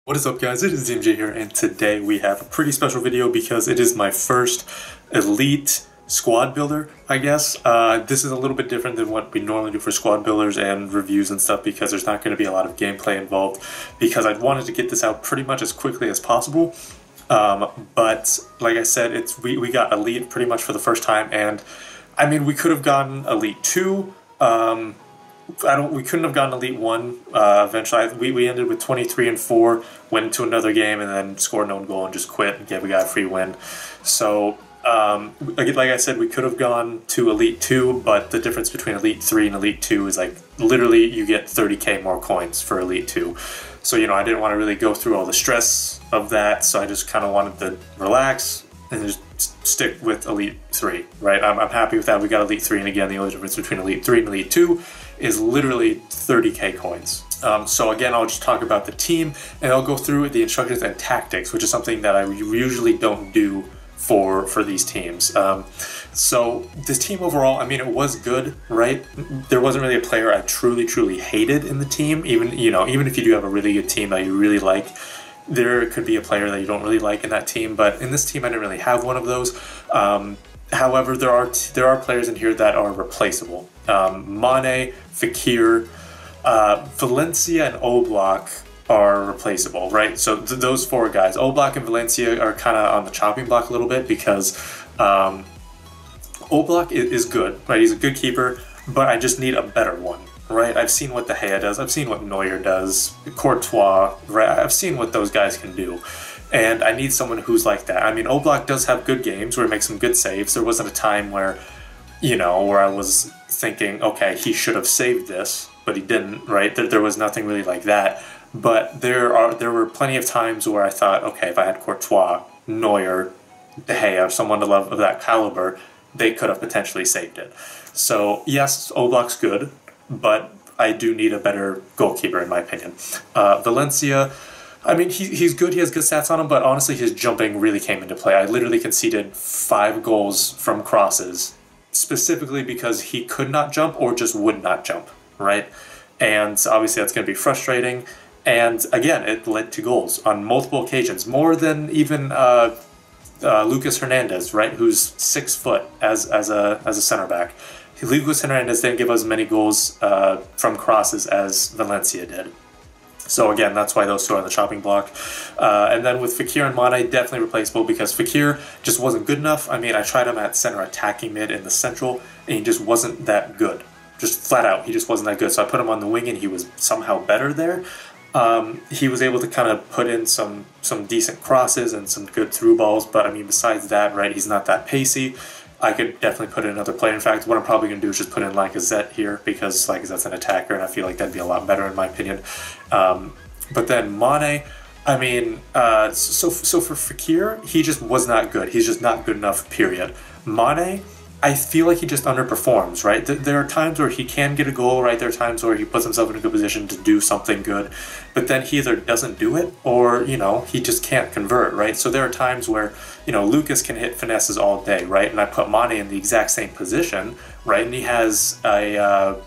What is up, guys? It is DMJ here, and today we have a pretty special video because it is my first elite squad builder, I guess. This is a little bit different than what we normally do for squad builders and reviews and stuff because there's not going to be a lot of gameplay involved because I wanted to get this out pretty much as quickly as possible. But like I said, we got elite pretty much for the first time, and I mean, we could have gotten elite 2. We couldn't have gotten elite 1 eventually. We ended with 23-4, went into another game, and then scored no goal and just quit and gave a guy a free win. So, like I said, we could have gone to elite 2, but the difference between elite 3 and elite 2 is like literally you get 30k more coins for elite 2. So, you know, I didn't want to really go through all the stress of that, so I just kind of wanted to relax and just stick with elite 3, right? I'm happy with that. We got elite 3, and again, the only difference between elite 3 and elite 2 is literally 30k coins. So again, I'll just talk about the team, and I'll go through the instructions and tactics, which is something that I usually don't do for these teams. So this team overall, I mean, it was good, right? There wasn't really a player I truly hated in the team. Even if you do have a really good team that you really like, there could be a player that you don't really like in that team, but in this team I didn't really have one of those. However, there are players in here that are replaceable. Mane, Fekir, Valencia, and Oblak are replaceable, right? So those 4 guys, Oblak and Valencia, are kind of on the chopping block a little bit because Oblak is good, right? He's a good keeper, but I just need a better one. Right, I've seen what De Gea does, I've seen what Neuer does, Courtois, right? I've seen what those guys can do, and I need someone who's like that. I mean, Oblak does have good games where he makes some good saves. There wasn't a time where, where I was thinking, okay, he should have saved this, but he didn't, right? There was nothing really like that. But there were plenty of times where I thought, okay, if I had Courtois, Neuer, De Gea, someone of that caliber, they could have potentially saved it. So yes, Oblak's good, but I do need a better goalkeeper, in my opinion. Valencia, I mean, he's good, he has good stats on him, but honestly his jumping really came into play. I literally conceded 5 goals from crosses, specifically because he could not jump or just would not jump, right? And obviously that's going to be frustrating, and again, it led to goals on multiple occasions, more than even Lucas Hernandez, right, who's 6 foot as a center back. Lucas Hernandez didn't give us many goals from crosses as Valencia did. So again, that's why those 2 are on the chopping block. And then with Fekir and Mane, definitely replaceable because Fekir just wasn't good enough. I mean, I tried him at center attacking mid in the central, and he just wasn't that good. Just flat out, he just wasn't that good. So I put him on the wing, and he was somehow better there. He was able to kind of put in some decent crosses and some good through balls, but I mean, besides that, right, he's not that pacey. I could definitely put in another player. In fact, what I'm probably going to do is just put in Lacazette here because Lacazette's an attacker, and I feel like that'd be a lot better in my opinion. But then Mane, I mean, so for Fekir, he just was not good. He's just not good enough, period. Mane, I feel like he just underperforms, right? There are times where he can get a goal, right? There are times where he puts himself in a good position to do something good, but then he either doesn't do it or, he just can't convert, right? So there are times where, Lucas can hit finesses all day, right? And I put Mane in the exact same position, right? And he has a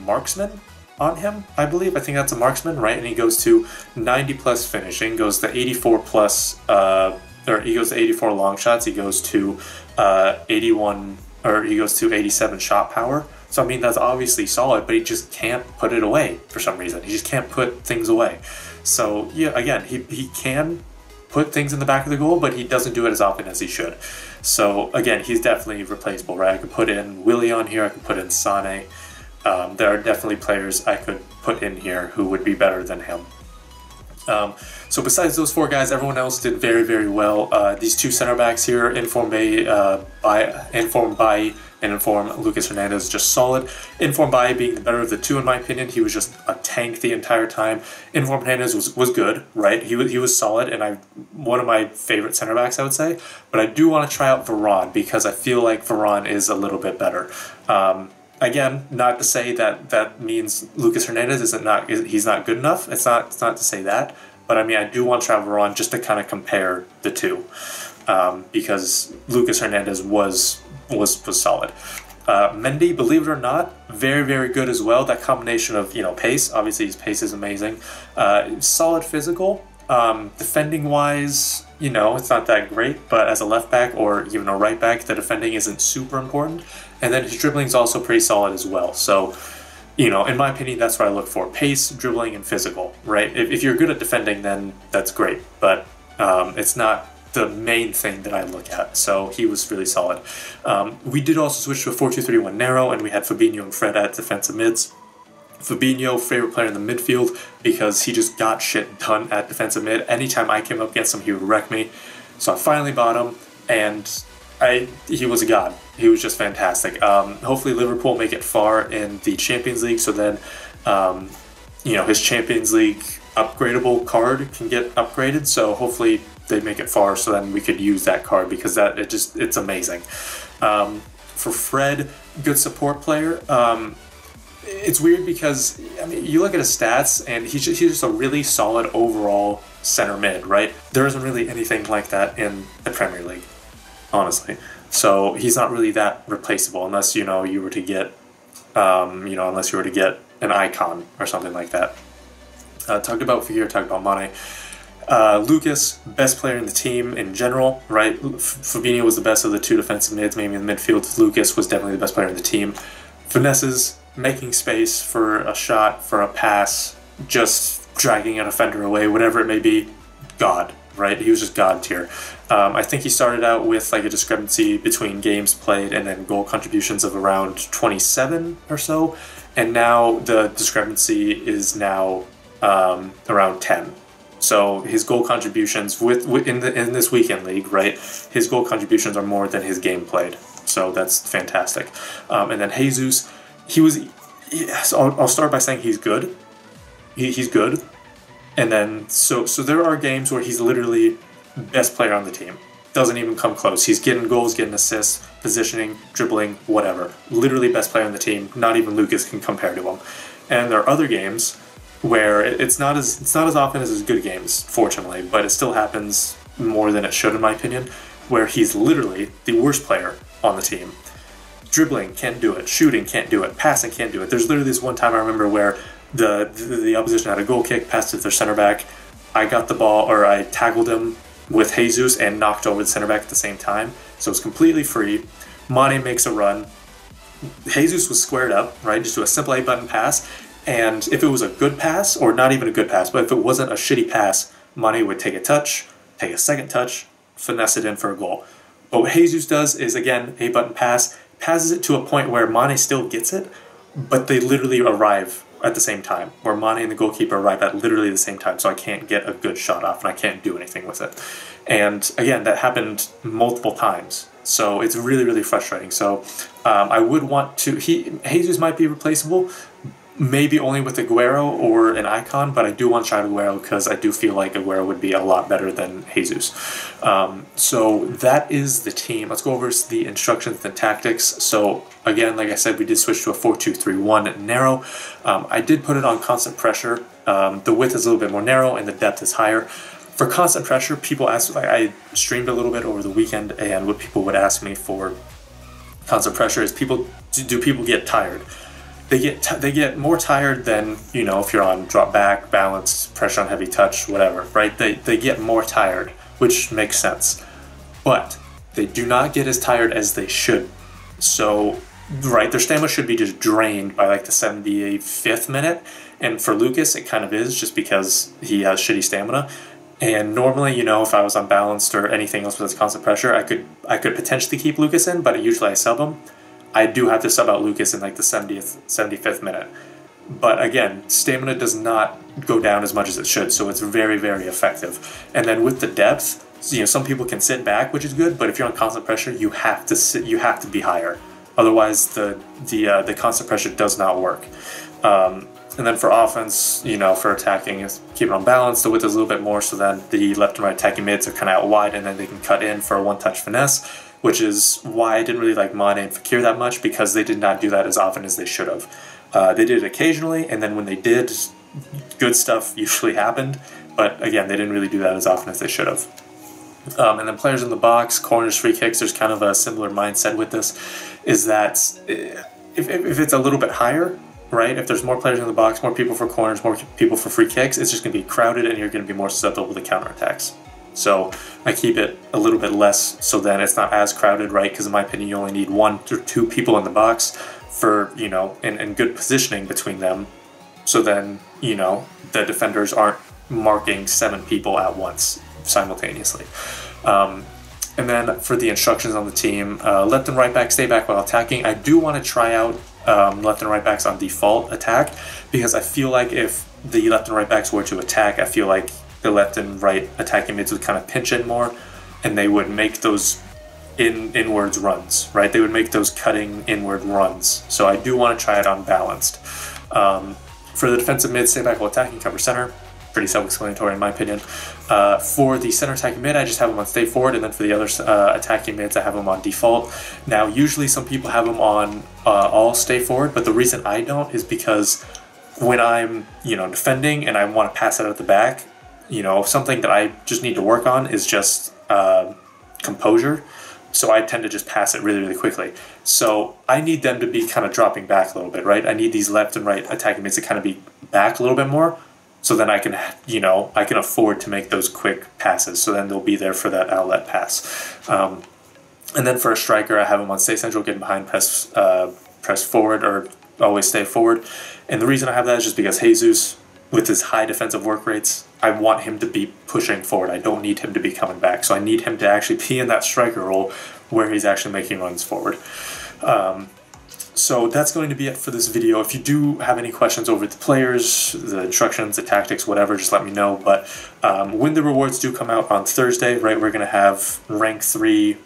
marksman on him, I believe. I think that's a marksman, right? And he goes to 90 plus finishing, goes to 84 plus, or he goes to 84 long shots, he goes to 87 shot power. So I mean, that's obviously solid, but he just can't put it away for some reason. He just can't put things away. So yeah, again, he can put things in the back of the goal, but he doesn't do it as often as he should. So again, he's definitely replaceable, right? I could put in Willie on here, I could put in Sane. There are definitely players I could put in here who would be better than him. So besides those 4 guys, everyone else did very well. These 2 center backs here, Inform Bailly and Inform Lucas Hernandez, just solid. Inform Bailly being the better of the 2 in my opinion. He was just a tank the entire time. Inform Hernandez was good, right? He was solid, and one of my favorite center backs, I would say. But I do want to try out Varane because I feel like Varane is a little bit better. Again, not to say that means Lucas Hernandez he's not good enough. It's not to say that, but I mean, I do want to try Varane just to kind of compare the 2, because Lucas Hernandez was solid. Mendy, believe it or not, very, very good as well. That combination of, pace, obviously his pace is amazing. Solid physical. Defending-wise, it's not that great, but as a left back or even a right back, the defending isn't super important. And then his dribbling is also pretty solid as well. So, in my opinion, that's what I look for. Pace, dribbling, and physical, right? If you're good at defending, then that's great. But it's not the main thing that I look at. So he was really solid. We did also switch to a 4-2-3-1 narrow, and we had Fabinho and Fred at defensive mids. Fabinho, favorite player in the midfield, because he just got shit done at defensive mid. Anytime I came up against him, he would wreck me. So I finally bought him, and he was a god. He was just fantastic. Hopefully Liverpool make it far in the Champions League, so then his Champions League upgradable card can get upgraded. So hopefully they make it far, so then we could use that card, because it's amazing. For Fred, good support player. It's weird because, you look at his stats, and he's just a really solid overall center mid, right? There isn't really anything like that in the Premier League, honestly. So he's not really that replaceable unless, you were to get, unless you were to get an icon or something like that. Talked about Fekir, talked about Mane. Lucas, best player in the team in general, right? Fabinho was the best of the two defensive mids, maybe in the midfield. Lucas was definitely the best player in the team. Finesses, making space for a shot, for a pass, just dragging a defender away, whatever it may be, God, right? He was just God tier. I think he started out with like a discrepancy between games played and then goal contributions of around 27 or so, and now the discrepancy is now around 10. So his goal contributions in this weekend league, right? His goal contributions are more than his game played, so that's fantastic. And then Jesus, I'll start by saying he's good. He's good, and then so there are games where he's literally best player on the team. Doesn't even come close. He's getting goals, getting assists, positioning, dribbling, whatever. Literally best player on the team. Not even Lucas can compare to him. And there are other games where it's not as often as his good games, fortunately, but it still happens more than it should, in my opinion, where he's literally the worst player on the team. Dribbling, can't do it. Shooting, can't do it. Passing, can't do it. There's literally this one time I remember where the opposition had a goal kick, passed it to their center back. I got the ball, or I tackled him with Jesus and knocked over the center back at the same time. So it's completely free. Mane makes a run. Jesus was squared up, right? Just do a simple 8-button pass. And if it was a good pass, or not even a good pass, but if it wasn't a shitty pass, Mane would take a touch, take a second touch, finesse it in for a goal. But what Jesus does is, again, 8-button pass, passes it to a point where Mane still gets it, but they literally arrive at the same time, where Mane and the goalkeeper arrive at literally the same time, so I can't get a good shot off, and I can't do anything with it. And again, that happened multiple times, so it's really, really frustrating. So I would want to... Jesus might be replaceable, maybe only with Aguero or an icon, but I do want to try Aguero because I do feel like Aguero would be a lot better than Jesus. So that is the team. Let's go over the instructions and tactics. So again, like I said, we did switch to a 4-2-3-1 narrow. I did put it on constant pressure. The width is a little bit more narrow and the depth is higher. For constant pressure, people ask, like I streamed a little bit over the weekend, and what people would ask me for constant pressure is do people get tired? They get more tired than, if you're on drop back, balance, pressure on heavy touch, whatever, right? They get more tired, which makes sense. But they do not get as tired as they should. So, right, their stamina should be just drained by like the 75th minute. And for Lucas, it kind of is, just because he has shitty stamina. And normally, if I was unbalanced or anything else with this constant pressure, I could potentially keep Lucas in, but usually I sub him. I do have to sub out Lucas in like the 75th minute. But again, stamina does not go down as much as it should, so it's very, very effective. And then with the depth, some people can sit back, which is good, but if you're on constant pressure, you have to sit, you have to be higher. Otherwise, the constant pressure does not work. And then for offense, for attacking, is keep it on balance. The width is a little bit more, so then the left and right attacking mids are kind of out wide, and then they can cut in for a one-touch finesse, which is why I didn't really like Mane and Fekir that much, because they did not do that as often as they should have. They did it occasionally, and then when they did, good stuff usually happened, but again, they didn't really do that as often as they should have. And then players in the box, corners, free kicks, there's kind of a similar mindset with this, is that if it's a little bit higher, right, if there's more players in the box, more people for corners, more people for free kicks, it's just going to be crowded and you're going to be more susceptible to counterattacks. So I keep it a little bit less so then it's not as crowded, right, because in my opinion you only need 1 or 2 people in the box for, you know, and good positioning between them, so then, you know, the defenders aren't marking 7 people at once simultaneously. And then for the instructions on the team, left and right back, stay back while attacking. I do want to try out left and right backs on default attack, because I feel like if the left and right backs were to attack, I feel like the left and right attacking mids would kind of pinch in more, and they would make those inwards runs, right? They would make those cutting inward runs. So I do want to try it on balanced. For the defensive mid, stay back while attacking, cover center. Pretty self-explanatory in my opinion. For the center attacking mid, I just have them on stay forward, and then for the other attacking mids, I have them on default. Now, usually some people have them on all stay forward, but the reason I don't is because when I'm, you know, defending and I want to pass it out at the back, you know, something that I just need to work on is just composure. So I tend to just pass it really, really quickly. So I need them to be kind of dropping back a little bit, right? I need these left and right attacking mids to kind of be back a little bit more, so then I can, you know, I can afford to make those quick passes. So then they'll be there for that outlet pass. And then for a striker, I have him on stay central, getting behind, press forward, or always stay forward. And the reason I have that is just because Jesus, with his high defensive work rates, I want him to be pushing forward. I don't need him to be coming back. So I need him to actually be in that striker role where he's actually making runs forward. So that's going to be it for this video. If you do have any questions over the players, the instructions, the tactics, whatever, just let me know. But when the rewards do come out on Thursday, right, we're going to have rank 3,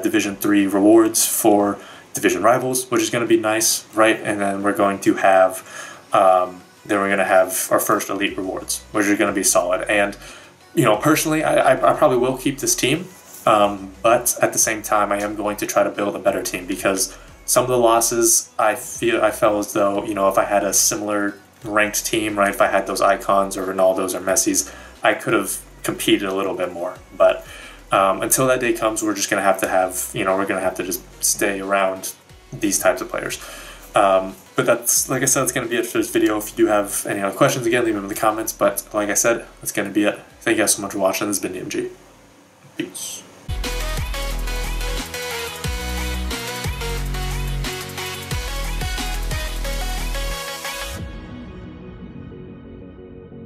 Division 3 rewards for division rivals, which is going to be nice, right? And then we're going to have our first elite rewards, which are going to be solid. And, you know, personally, I probably will keep this team, but at the same time, I am going to try to build a better team, because some of the losses, I felt as though, you know, if I had a similar ranked team, right, if I had those icons or Ronaldos or Messis, I could have competed a little bit more. But until that day comes, we're just going to have, you know, we're going to have to just stay around these types of players. But that's, like I said, that's going to be it for this video. If you do have any other questions, again, leave them in the comments. But like I said, that's going to be it. Thank you guys so much for watching. This has been DMG.